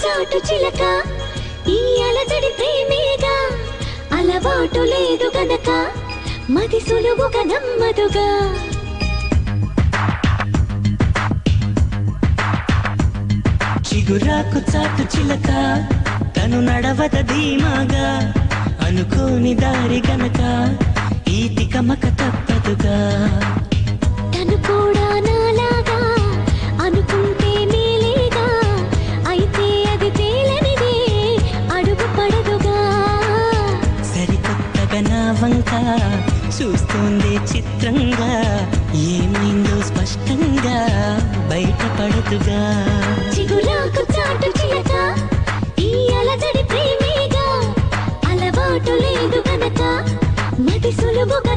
చాటు చిలక ఈ అలజడి ప్రేమేగా అలవాటు లేదు గనక మది సులువుగా నమ్మదుగా చిగురాకు చాటు చిలక తను నడవద ధీమాగా అనుకోని దారి గనక ఈ తికమక తప్పదుగా తను కూడా నాలాగా అనుకుంటే మేలేగా అయితే అది తేలనిదే అడుగు పడదుగా సరికొత్తగా నా వంక చూస్తోంది చిత్రంగా ఏమైందో స్పష్టంగా బయటపడదుగా చిగురాకు చాటు చిలక ఈ అలజడి ప్రేమేగా అలవాటు లేదు గనక మది సులువుగా